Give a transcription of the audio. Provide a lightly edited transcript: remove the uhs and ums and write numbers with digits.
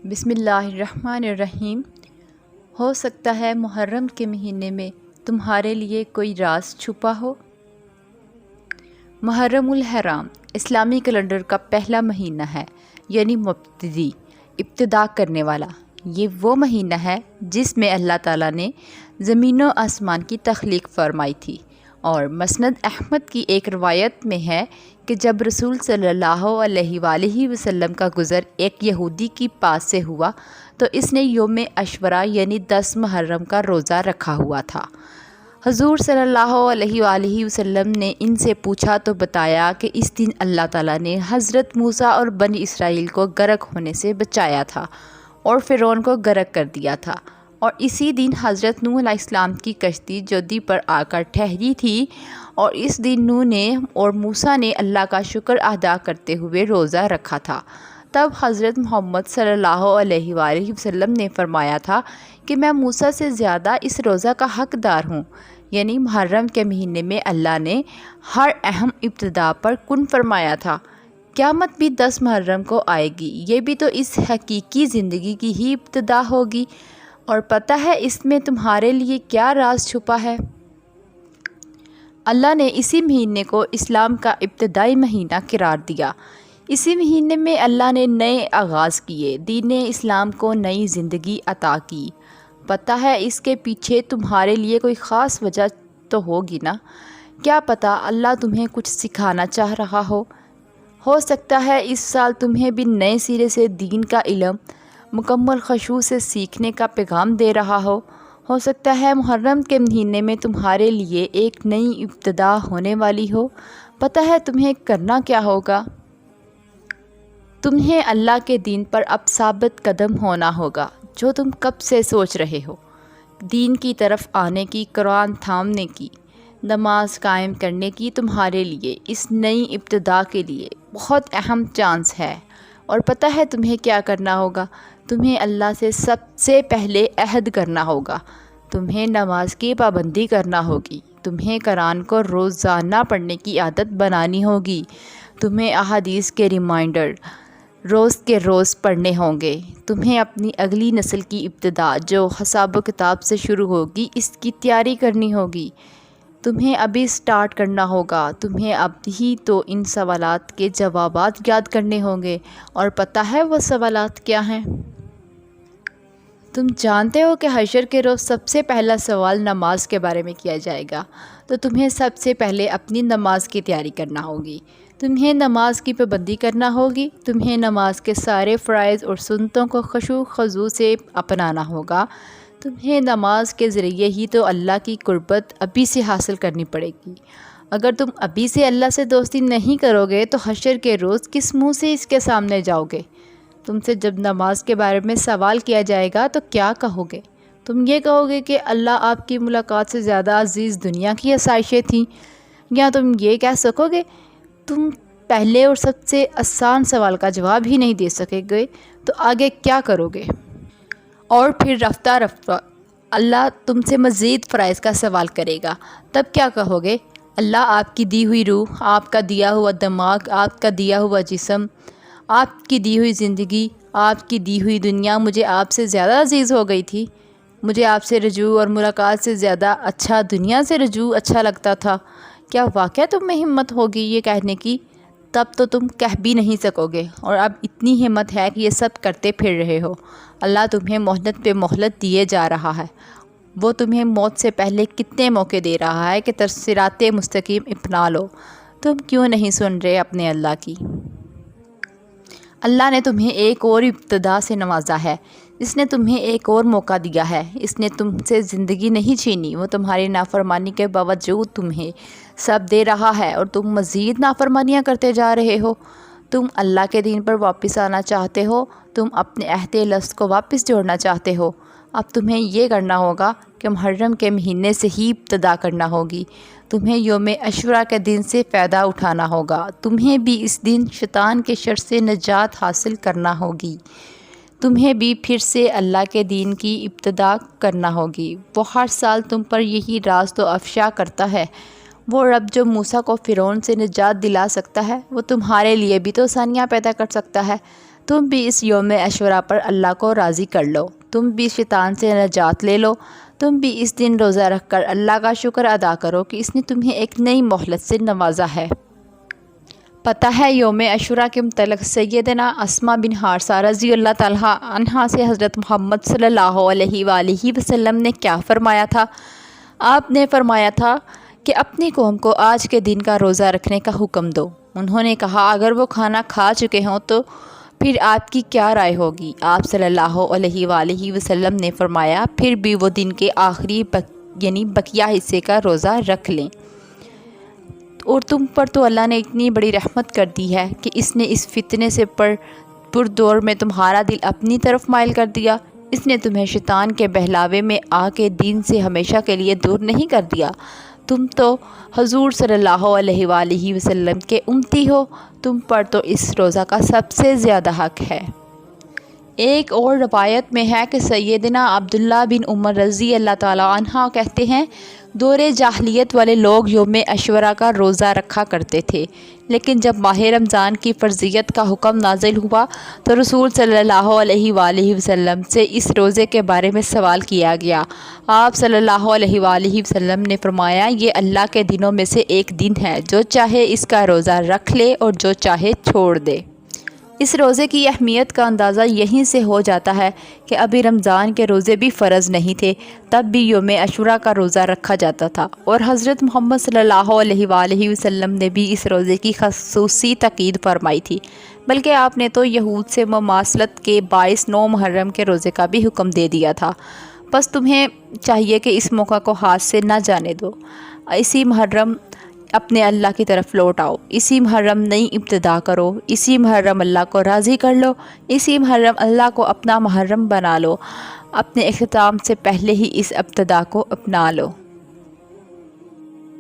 بسم اللہ الرحمن الرحیم۔ ہو سکتا ہے محرم کے مہینے میں تمہارے لیے کوئی راز چھپا ہو۔ محرم الحرام اسلامی کیلنڈر کا پہلا مہینہ ہے، یعنی مبتدی، ابتدا کرنے والا۔ یہ وہ مہینہ ہے جس میں اللہ تعالیٰ نے زمین و آسمان کی تخلیق فرمائی تھی، اور مسند احمد کی ایک روایت میں ہے کہ جب رسول صلی اللہ علیہ وآلہ وسلم کا گزر ایک یہودی کی پاس سے ہوا تو اس نے یوم عاشوراء یعنی 10 محرم کا روزہ رکھا ہوا تھا۔ حضور صلی اللہ علیہ وآلہ وسلم نے ان سے پوچھا تو بتایا کہ اس دن اللہ تعالیٰ نے حضرت موسیٰ اور بنی اسرائیل کو غرق ہونے سے بچایا تھا اور فرعون کو غرق کر دیا تھا، اور اسی دن حضرت نوح علیہ السلام کی کشتی جودی پر آ کر ٹھہری تھی، اور اس دن نوح نے اور موسیٰ نے اللہ کا شکر ادا کرتے ہوئے روزہ رکھا تھا۔ تب حضرت محمد صلی اللہ علیہ وآلہ وسلم نے فرمایا تھا کہ میں موسیٰ سے زیادہ اس روزہ کا حقدار ہوں، یعنی محرم کے مہینے میں اللہ نے ہر اہم ابتدا پر کن فرمایا تھا۔ قیامت بھی 10 محرم کو آئے گی، یہ بھی تو اس حقیقی زندگی کی ہی ابتدا ہوگی، اور پتہ ہے اس میں تمہارے لیے کیا راز چھپا ہے۔ اللہ نے اسی مہینے کو اسلام کا ابتدائی مہینہ قرار دیا۔ اسی مہینے میں اللہ نے نئے آغاز کیے، دین اسلام کو نئی زندگی عطا کی۔ پتہ ہے اس کے پیچھے تمہارے لیے کوئی خاص وجہ تو ہوگی نا؟ کیا پتہ اللہ تمہیں کچھ سکھانا چاہ رہا ہو سکتا ہے اس سال تمہیں بھی نئے سرے سے دین کا علم مکمل خشوع سے سیکھنے کا پیغام دے رہا ہو سکتا ہے محرم کے مہینے میں تمہارے لیے ایک نئی ابتدا ہونے والی ہو۔ پتہ ہے تمہیں کرنا کیا ہوگا؟ تمہیں اللہ کے دین پر اب ثابت قدم ہونا ہوگا، جو تم کب سے سوچ رہے ہو۔ دین کی طرف آنے کی، قرآن تھامنے کی، نماز قائم کرنے کی تمہارے لیے اس نئی ابتدا کے لیے بہت اہم چانس ہے۔ اور پتہ ہے تمہیں کیا کرنا ہوگا؟ تمہیں اللہ سے سب سے پہلے عہد کرنا ہوگا، تمہیں نماز کی پابندی کرنا ہوگی، تمہیں قرآن کو روزانہ پڑھنے کی عادت بنانی ہوگی، تمہیں احادیث کے ریمائنڈر روز کے روز پڑھنے ہوں گے، تمہیں اپنی اگلی نسل کی ابتدا جو حساب و کتاب سے شروع ہوگی اس کی تیاری کرنی ہوگی، تمہیں ابھی سٹارٹ کرنا ہوگا، تمہیں اب ہی تو ان سوالات کے جوابات یاد کرنے ہوں گے۔ اور پتہ ہے وہ سوالات کیا ہیں؟ تم جانتے ہو کہ حشر کے روز سب سے پہلا سوال نماز کے بارے میں کیا جائے گا، تو تمہیں سب سے پہلے اپنی نماز کی تیاری کرنا ہوگی، تمہیں نماز کی پابندی کرنا ہوگی، تمہیں نماز کے سارے فرائض اور سنتوں کو خشوع خضوع سے اپنانا ہوگا، تمہیں نماز کے ذریعے ہی تو اللہ کی قربت ابھی سے حاصل کرنی پڑے گی۔ اگر تم ابھی سے اللہ سے دوستی نہیں کرو گے تو حشر کے روز کس منہ سے اس کے سامنے جاؤ گے؟ تم سے جب نماز کے بارے میں سوال کیا جائے گا تو کیا کہو گے؟ تم یہ کہو گے کہ اللہ آپ کی ملاقات سے زیادہ عزیز دنیا کی آسائشیں تھیں، یا تم یہ کہہ سکو گے تم پہلے اور سب سے آسان سوال کا جواب ہی نہیں دے سکے گے، تو آگے کیا کرو گے؟ اور پھر رفتہ رفتہ اللہ تم سے مزید فرائض کا سوال کرے گا، تب کیا کہو گے؟ اللہ آپ کی دی ہوئی روح، آپ کا دیا ہوا دماغ، آپ کا دیا ہوا جسم، آپ کی دی ہوئی زندگی، آپ کی دی ہوئی دنیا مجھے آپ سے زیادہ عزیز ہو گئی تھی، مجھے آپ سے رجوع اور ملاقات سے زیادہ اچھا دنیا سے رجوع اچھا لگتا تھا۔ کیا واقعہ تم میں ہمت ہوگی یہ کہنے کی؟ تب تو تم کہہ بھی نہیں سکو گے، اور اب اتنی ہمت ہے کہ یہ سب کرتے پھر رہے ہو۔ اللہ تمہیں مہلت پہ مہلت دیے جا رہا ہے، وہ تمہیں موت سے پہلے کتنے موقع دے رہا ہے کہ صراط مستقیم اپنا لو، تم کیوں نہیں سن رہے اپنے اللہ کی؟ اللہ نے تمہیں ایک اور ابتدا سے نوازا ہے، اس نے تمہیں ایک اور موقع دیا ہے، اس نے تم سے زندگی نہیں چھینی، وہ تمہاری نافرمانی کے باوجود تمہیں سب دے رہا ہے، اور تم مزید نافرمانیاں کرتے جا رہے ہو۔ تم اللہ کے دین پر واپس آنا چاہتے ہو، تم اپنے عہد لفظ کو واپس جوڑنا چاہتے ہو، اب تمہیں یہ کرنا ہوگا کہ محرم کے مہینے سے ہی ابتدا کرنا ہوگی، تمہیں یوم عاشوراء کے دن سے فائدہ اٹھانا ہوگا، تمہیں بھی اس دن شیطان کے شر سے نجات حاصل کرنا ہوگی، تمہیں بھی پھر سے اللہ کے دین کی ابتدا کرنا ہوگی۔ وہ ہر سال تم پر یہی راز تو افشا کرتا ہے، وہ رب جو موسیٰ کو فرعون سے نجات دلا سکتا ہے وہ تمہارے لیے بھی تو آسانیاں پیدا کر سکتا ہے، تم بھی اس یوم عاشوراء پر اللہ کو راضی کر لو، تم بھی شیطان سے نجات لے لو، تم بھی اس دن روزہ رکھ کر اللہ کا شکر ادا کرو کہ اس نے تمہیں ایک نئی مہلت سے نوازا ہے۔ پتہ ہے یوم عاشوراء کے متعلق سیدنا اسماء بن حارثہ رضی اللہ تعالیٰ عنہا سے حضرت محمد صلی اللہ علیہ وآلہ وسلم نے کیا فرمایا تھا؟ آپ نے فرمایا تھا کہ اپنی قوم کو آج کے دن کا روزہ رکھنے کا حکم دو۔ انہوں نے کہا اگر وہ کھانا کھا چکے ہوں تو پھر آپ کی کیا رائے ہوگی؟ آپ صلی اللہ علیہ وآلہ وسلم نے فرمایا پھر بھی وہ دن کے آخری یعنی بقیہ حصے کا روزہ رکھ لیں، اور تم پر تو اللہ نے اتنی بڑی رحمت کر دی ہے کہ اس نے اس فتنے سے پر دور میں تمہارا دل اپنی طرف مائل کر دیا، اس نے تمہیں شیطان کے بہلاوے میں آ کے دین سے ہمیشہ کے لیے دور نہیں کر دیا۔ تم تو حضور صلی اللہ علیہ وآلہ وسلم کے امتی ہو، تم پر تو اس روزہ کا سب سے زیادہ حق ہے۔ ایک اور روایت میں ہے کہ سیدنا عبداللہ بن عمر رضی اللہ تعالیٰ عنہ کہتے ہیں دور جاہلیت والے لوگ یوم عاشوراء کا روزہ رکھا کرتے تھے، لیکن جب ماہ رمضان کی فرضیت کا حکم نازل ہوا تو رسول صلی اللہ علیہ وآلہ وسلم سے اس روزے کے بارے میں سوال کیا گیا۔ آپ صلی اللہ علیہ وآلہ وسلم نے فرمایا یہ اللہ کے دنوں میں سے ایک دن ہے، جو چاہے اس کا روزہ رکھ لے اور جو چاہے چھوڑ دے۔ اس روزے کی اہمیت کا اندازہ یہیں سے ہو جاتا ہے کہ ابھی رمضان کے روزے بھی فرض نہیں تھے، تب بھی یوم عاشوراء کا روزہ رکھا جاتا تھا، اور حضرت محمد صلی اللہ علیہ وآلہ وسلم نے بھی اس روزے کی خصوصی تاکید فرمائی تھی، بلکہ آپ نے تو یہود سے مماثلت کے باعث 9 محرم کے روزے کا بھی حکم دے دیا تھا۔ بس تمہیں چاہیے کہ اس موقع کو ہاتھ سے نہ جانے دو، اسی محرم اپنے اللہ کی طرف لوٹ آؤ، اسی محرم نئی ابتدا کرو، اسی محرم اللہ کو راضی کر لو، اسی محرم اللہ کو اپنا محرم بنا لو، اپنے اختتام سے پہلے ہی اس ابتدا کو اپنا لو۔